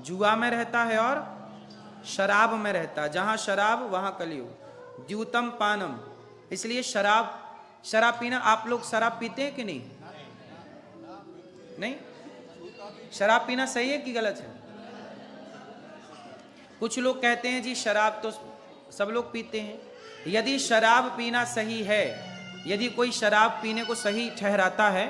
जुआ में रहता है और शराब में रहता है। जहां शराब वहां कलयुग। द्यूतम पानम, इसलिए शराब पीना। आप लोग शराब पीते हैं कि नहीं? नहीं। शराब पीना सही है कि गलत है? कुछ लोग कहते हैं जी शराब तो सब लोग पीते हैं। यदि शराब पीना सही है, यदि कोई शराब पीने को सही ठहराता है,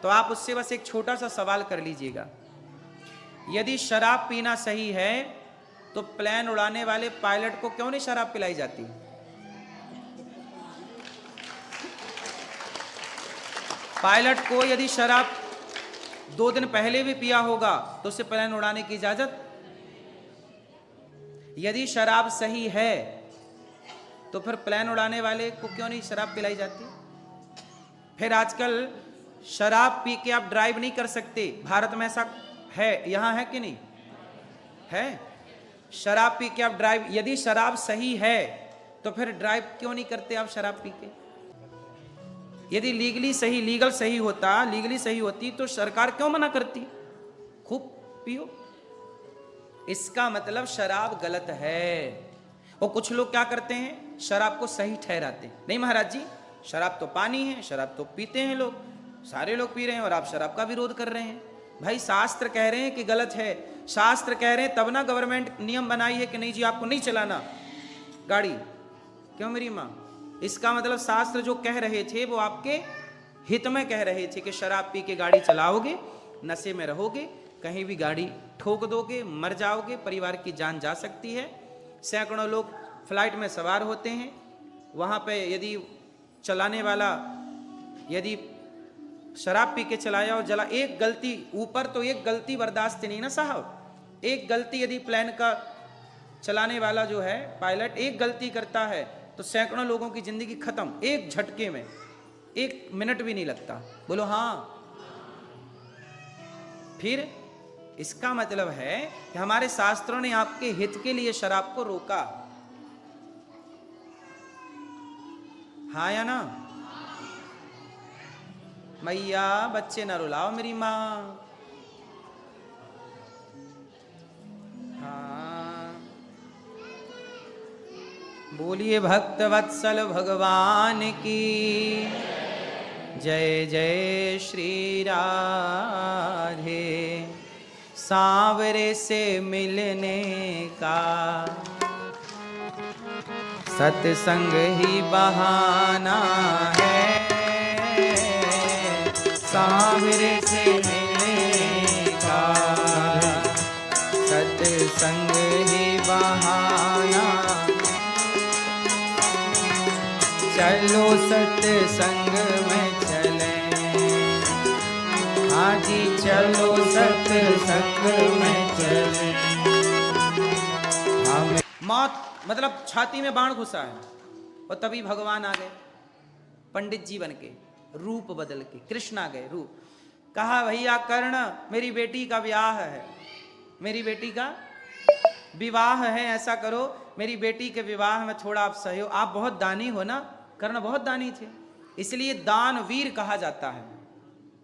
तो आप उससे बस एक छोटा सा सवाल कर लीजिएगा। यदि शराब पीना सही है तो प्लेन उड़ाने वाले पायलट को क्यों नहीं शराब पिलाई जाती? पायलट को यदि शराब 2 दिन पहले भी पिया होगा तो उसे प्लेन उड़ाने की इजाजत। यदि शराब सही है तो फिर प्लेन उड़ाने वाले को क्यों नहीं शराब पिलाई जाती? फिर आजकल शराब पी के आप ड्राइव नहीं कर सकते। भारत में ऐसा है, यहां है कि नहीं है? शराब पी के आप ड्राइव, यदि शराब सही है तो फिर ड्राइव क्यों नहीं करते आप शराब पी के? यदि लीगली सही होती तो सरकार क्यों मना करती? खूब पियो। इसका मतलब शराब गलत है। और कुछ लोग क्या करते हैं, शराब को सही ठहराते। नहीं महाराज जी, शराब तो पानी है, शराब तो पीते हैं लोग, सारे लोग पी रहे हैं और आप शराब का विरोध कर रहे हैं। भाई शास्त्र कह रहे हैं कि गलत है, शास्त्र कह रहे हैं तब ना गवर्नमेंट नियम बनाई है कि नहीं जी आपको नहीं चलाना गाड़ी। क्यों मेरी माँ? इसका मतलब शास्त्र जो कह रहे थे वो आपके हित में कह रहे थे कि शराब पी के गाड़ी चलाओगे, नशे में रहोगे, कहीं भी गाड़ी ठोक दोगे, मर जाओगे, परिवार की जान जा सकती है। सैकड़ों लोग फ्लाइट में सवार होते हैं, वहां पे यदि चलाने वाला यदि शराब पी के चलाया और जला, एक गलती ऊपर तो एक गलती बर्दाश्त नहीं ना साहब। एक गलती यदि प्लेन का चलाने वाला जो है पायलट एक गलती करता है तो सैकड़ों लोगों की जिंदगी खत्म, एक झटके में, 1 मिनट भी नहीं लगता। बोलो हाँ। फिर इसका मतलब है कि हमारे शास्त्रों ने आपके हित के लिए शराब को रोका। हाँ या ना? मैया बच्चे न रुलाओ मेरी माँ। हाँ, बोलिए भक्त वत्सल भगवान की जय जय श्री राधे। सांवरे से मिलने का सत्संग ही बहाना है, सांवरे से मिलने का सत्संग ही बहाना। चलो सत्संग में चले, हाँ जी चलो सत्संग में चले। हमें मौत मतलब छाती में बाण घुसा है और तभी भगवान आ गए पंडित जी बन के, रूप बदल के। कृष्ण आ गए रूप। कहा भैया कर्ण मेरी बेटी का ब्याह है, मेरी बेटी का विवाह है, ऐसा करो मेरी बेटी के विवाह में थोड़ा आप सहयोग, आप बहुत दानी हो ना। कर्ण बहुत दानी थे, इसलिए दानवीर कहा जाता है।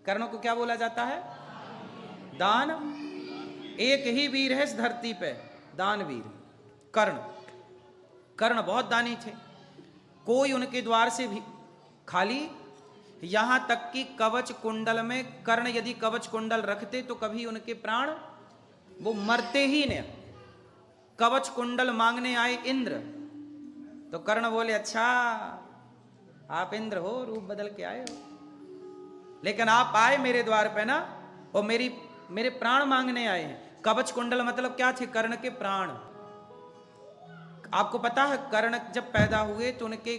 कर्ण को क्या बोला जाता है? दान। एक ही वीर है इस धरती पे, दानवीर कर्ण। कर्ण बहुत दानी थे, कोई उनके द्वार से भी खाली, यहां तक कि कवच कुंडल में कर्ण यदि कवच कुंडल रखते तो कभी उनके प्राण वो मरते ही नहीं। कवच कुंडल मांगने आए इंद्र, तो कर्ण बोले अच्छा आप इंद्र हो, रूप बदल के आए हो, लेकिन आप आए मेरे द्वार पे ना, और मेरे प्राण मांगने आए हैं। कवच कुंडल मतलब क्या थे? कर्ण के प्राण। आपको पता है कर्ण जब पैदा हुए तो उनके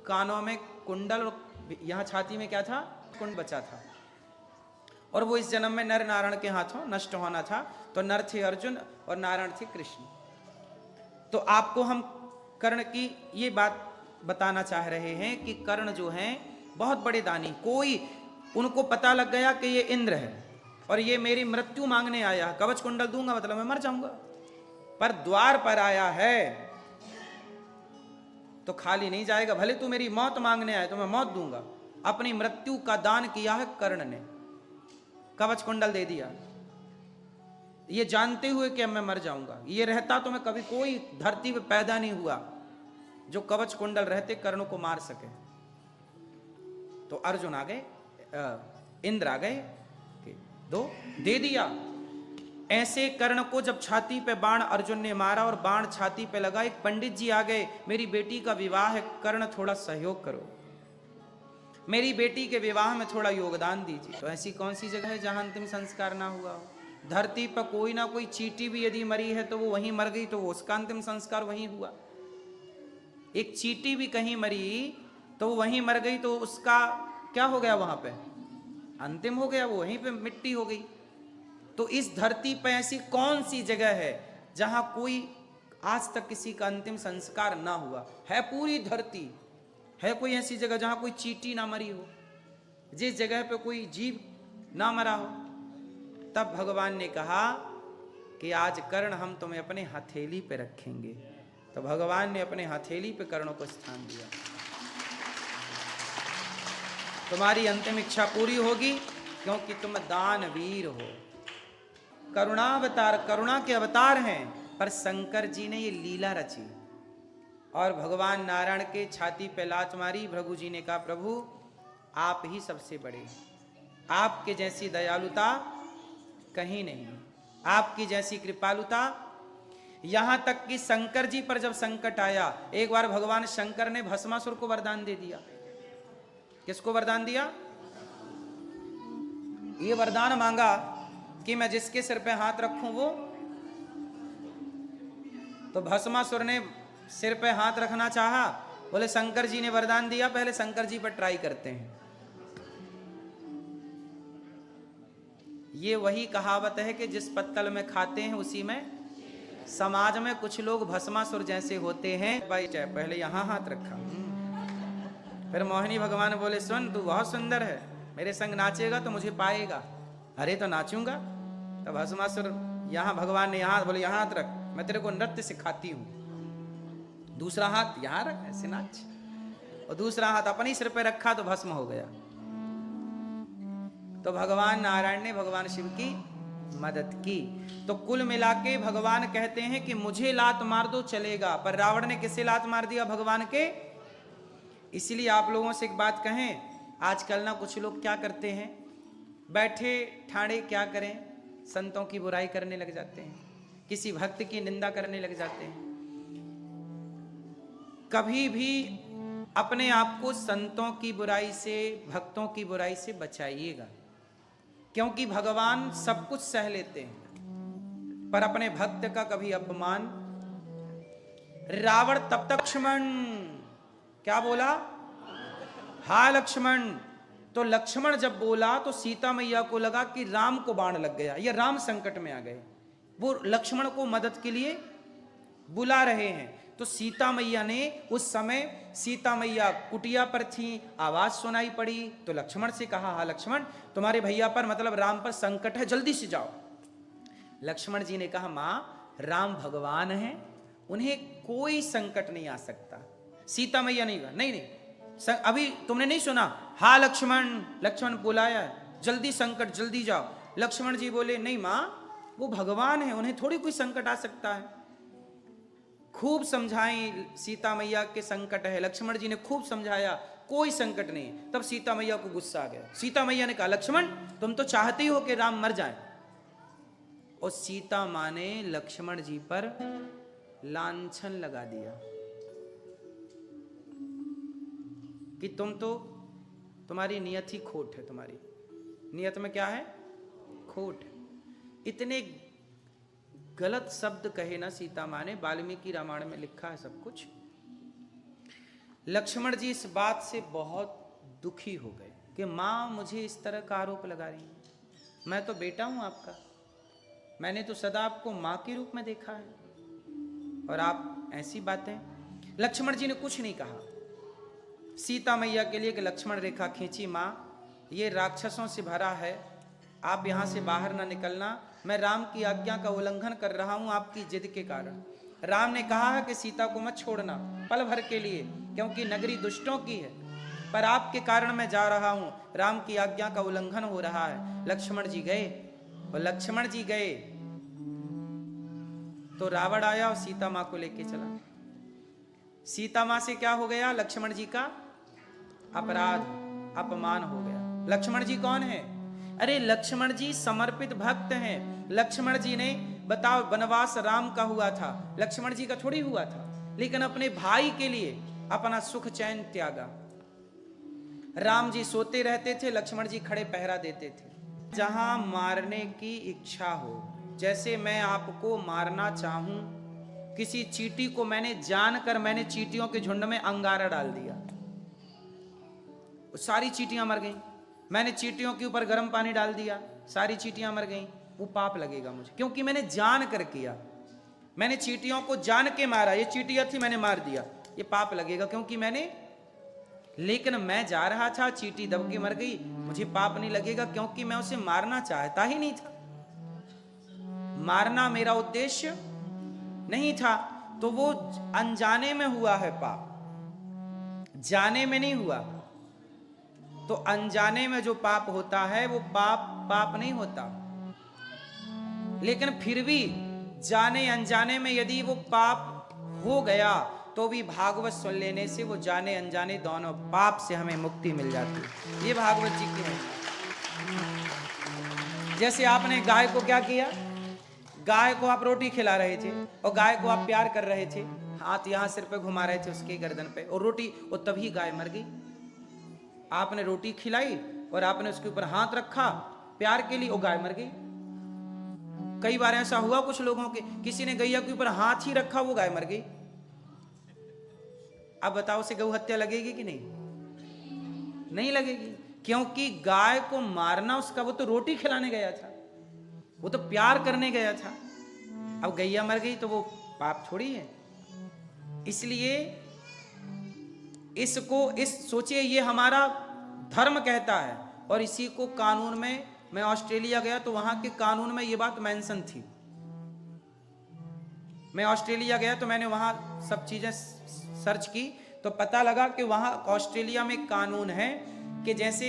कानों में कुंडल, यहां छाती में क्या था? कुंड बचा था, और वो इस जन्म में नर नारायण के हाथों नष्ट होना था। तो नर थे अर्जुन और नारायण थे कृष्ण। तो आपको हम कर्ण की ये बात बताना चाह रहे हैं कि कर्ण जो हैं बहुत बड़े दानी। कोई उनको पता लग गया कि ये इंद्र है और ये मेरी मृत्यु मांगने आया है, कवच कुंडल दूंगा मतलब मैं मर जाऊंगा, पर द्वार पर आया है तो खाली नहीं जाएगा। भले तू मेरी मौत मांगने आए तो मैं मौत दूंगा। अपनी मृत्यु का दान किया है कर्ण ने, कवच कुंडल दे दिया। ये जानते हुए कि मैं मर जाऊंगा। ये रहता तो मैं कभी कोई धरती पे पैदा नहीं हुआ जो कवच कुंडल रहते कर्ण को मार सके। तो अर्जुन आ गए, इंद्र आ गए कि दो, दे दिया। ऐसे कर्ण को जब छाती पे बाण अर्जुन ने मारा और बाण छाती पे लगा, एक पंडित जी आ गए, मेरी बेटी का विवाह है, कर्ण थोड़ा सहयोग करो, मेरी बेटी के विवाह में थोड़ा योगदान दीजिए। तो ऐसी कौन सी जगह है जहां अंतिम संस्कार ना हुआ हो? धरती पर कोई ना कोई चींटी भी यदि मरी है तो वो वहीं मर गई, तो वो उसका अंतिम संस्कार वहीं हुआ। एक चींटी भी कहीं मरी तो वो वहीं मर गई, तो उसका क्या हो गया? वहां पे अंतिम हो गया, वो वहीं पे मिट्टी हो गई। तो इस धरती पर ऐसी कौन सी जगह है जहां कोई आज तक किसी का अंतिम संस्कार ना हुआ है? पूरी धरती है कोई ऐसी जगह जहां कोई चींटी ना मरी हो, जिस जगह पे कोई जीव ना मरा हो? तब भगवान ने कहा कि आज कर्ण हम तुम्हें अपने हथेली पे रखेंगे। तो भगवान ने अपने हथेली पे कर्णों को स्थान दिया। तुम्हारी अंतिम इच्छा पूरी होगी क्योंकि तुम दानवीर हो। करुणावतार, करुणा के अवतार हैं, पर शंकर जी ने ये लीला रची और भगवान नारायण के छाती पे लात मारी। भृगु जी ने कहा प्रभु आप ही सबसे बड़े, आपके जैसी दयालुता कहीं नहीं, आपकी जैसी कृपालुता। यहां तक कि शंकर जी पर जब संकट आया, एक बार भगवान शंकर ने भस्मासुर को वरदान दे दिया। किसको वरदान दिया? ये वरदान मांगा कि मैं जिसके सिर पे हाथ रखूं वो, तो भस्मासुर ने सिर पे हाथ रखना चाहा, बोले शंकर जी ने वरदान दिया, पहले शंकर जी पर ट्राई करते हैं। ये वही कहावत है कि जिस पत्तल में खाते हैं उसी में। समाज में कुछ लोग भस्मासुर जैसे होते हैं, भाई पहले यहां हाथ रखा, फिर मोहिनी भगवान बोले सुन तू बहुत सुंदर है, मेरे संग नाचेगा तो मुझे पाएगा। अरे तो नाचूंगा। तो भस्मासुर यहां, भगवान ने यहां बोले यहां हाथ रख, मैं तेरे को नृत्य सिखाती हूं। दूसरा हाथ यहां रख, ऐसे नाच, और दूसरा हाथ अपने सिर पे रखा तो भस्म हो गया। तो भगवान नारायण ने भगवान शिव की मदद की। तो कुल मिला के भगवान कहते हैं कि मुझे लात मार दो चलेगा, पर रावण ने किसे लात मार दिया? भगवान के। इसलिए आप लोगों से एक बात कहें, आजकल ना कुछ लोग क्या करते हैं, बैठे ठाणे क्या करें, संतों की बुराई करने लग जाते हैं, किसी भक्त की निंदा करने लग जाते हैं। कभी भी अपने आप को संतों की बुराई से, भक्तों की बुराई से बचाइएगा, क्योंकि भगवान सब कुछ सह लेते हैं पर अपने भक्त का कभी अपमान। रावण तब तक लक्ष्मण क्या बोला? हा लक्ष्मण। तो लक्ष्मण जब बोला तो सीता मैया को लगा कि राम को बाण लग गया, ये राम संकट में आ गए, वो लक्ष्मण को मदद के लिए बुला रहे हैं। तो सीता मैया ने उस समय, सीता मैया कुटिया पर थी, आवाज सुनाई पड़ी, तो लक्ष्मण से कहा हाँ लक्ष्मण तुम्हारे भैया पर मतलब राम पर संकट है, जल्दी से जाओ। लक्ष्मण जी ने कहा मां राम भगवान हैं, उन्हें कोई संकट नहीं आ सकता। सीता मैया नहीं कहा नहीं नहीं, अभी तुमने नहीं सुना? हाँ लक्ष्मण, लक्ष्मण बुलाया जल्दी, संकट जल्दी जाओ। लक्ष्मण जी बोले नहीं मां वो भगवान है, उन्हें थोड़ी कोई संकट आ सकता है। खूब समझाई सीता मैया के संकट है, लक्ष्मण जी ने खूब समझाया कोई संकट नहीं। तब सीता मैया को गुस्सा आ गया। सीता मैया ने कहा लक्ष्मण तुम तो चाहते ही हो कि राम मर जाए। और सीता मां ने लक्ष्मण जी पर लांछन लगा दिया कि तुम तो, तुम्हारी नियत ही खोट है, तुम्हारी नियत में क्या है? खोट। इतने गलत शब्द कहे ना सीता मां ने, वाल्मीकि रामायण में लिखा है सब कुछ। लक्ष्मण जी इस बात से बहुत दुखी हो गए कि मां मुझे इस तरह का आरोप लगा रही है, मैं तो बेटा हूं आपका, मैंने तो सदा आपको मां के रूप में देखा है और आप ऐसी बातें। लक्ष्मण जी ने कुछ नहीं कहा सीता मैया के लिए कि लक्ष्मण रेखा खींची, मां ये राक्षसों से भरा है, आप यहां से बाहर ना निकलना, मैं राम की आज्ञा का उल्लंघन कर रहा हूं आपकी जिद के कारण। राम ने कहा है कि सीता को मत छोड़ना पल भर के लिए, क्योंकि नगरी दुष्टों की है, पर आपके कारण मैं जा रहा हूं, राम की आज्ञा का उल्लंघन हो रहा है। लक्ष्मण जी गए, और लक्ष्मण जी गए तो रावण आया और सीता मां को लेके चला। सीता मां से क्या हो गया? लक्ष्मण जी का अपराध, अपमान हो गया। लक्ष्मण जी कौन है? अरे लक्ष्मण जी समर्पित भक्त हैं। लक्ष्मण जी ने, बताओ, वनवास राम का हुआ था, लक्ष्मण जी का थोड़ी हुआ था, लेकिन अपने भाई के लिए अपना सुख चैन त्यागा। राम जी सोते रहते थे, लक्ष्मण जी खड़े पहरा देते थे। जहां मारने की इच्छा हो, जैसे मैं आपको मारना चाहूं, किसी चींटी को मैंने जानकर, मैंने चींटियों के झुंड में अंगारा डाल दिया, सारी चींटियां मर गईं। मैंने चींटियों के ऊपर गर्म पानी डाल दिया, सारी चींटियां मर गईं। वो पाप लगेगा मुझे, क्योंकि मैंने जान कर किया। मैंने चींटियों को जान के मारा, ये चींटियां थी मैंने मार दिया, ये पाप लगेगा क्योंकि मैंने, लेकिन मैं जा रहा था, चींटी दब के मर गई, मुझे पाप नहीं लगेगा क्योंकि मैं उसे मारना चाहता ही नहीं था, मारना मेरा उद्देश्य नहीं था। तो वो अनजाने में हुआ है पाप, जाने में नहीं हुआ। तो अनजाने में जो पाप होता है वो पाप नहीं होता, लेकिन फिर भी जाने अनजाने में यदि वो पाप हो गया तो भी भागवत सुन लेने से वो जाने अनजाने दोनों पाप से हमें मुक्ति मिल जाती है। ये भागवत जी की है। जैसे आपने गाय को क्या किया? गाय को आप रोटी खिला रहे थे और गाय को आप प्यार कर रहे थे, हाथ यहां सिर पे घुमा रहे थे उसके गर्दन पे, और रोटी, और तभी गाय मर गई। आपने रोटी खिलाई और आपने उसके ऊपर हाथ रखा प्यार के लिए, और गाय मर गई। कई बार ऐसा हुआ कुछ लोगों के, किसी ने गैया के ऊपर हाथ ही रखा, वो गाय मर गई। अब बताओ, उसे गौ हत्या लगेगी कि नहीं? नहीं लगेगी, क्योंकि गाय को मारना उसका, वो तो रोटी खिलाने गया था, वो तो प्यार करने गया था। अब गैया मर गई तो वो पाप थोड़ी है। इसलिए इसको, सोचिए, ये हमारा धर्म कहता है, और इसी को कानून में, मैं ऑस्ट्रेलिया गया तो वहां के कानून में ये बात मेंशन थी। मैं ऑस्ट्रेलिया गया तो मैंने वहां सब चीजें सर्च की, तो पता लगा कि वहां ऑस्ट्रेलिया में कानून है कि जैसे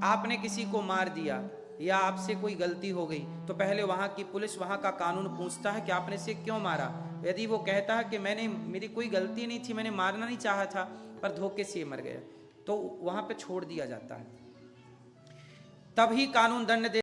आपने किसी को मार दिया या आपसे कोई गलती हो गई, तो पहले वहां की पुलिस, वहां का कानून पूछता है कि आपने इसे क्यों मारा। यदि वो कहता है कि मेरी कोई गलती नहीं थी, मैंने मारना नहीं चाहा था, पर धोखे से मर गया, तो वहां पे छोड़ दिया जाता है। तभी कानून दंड दे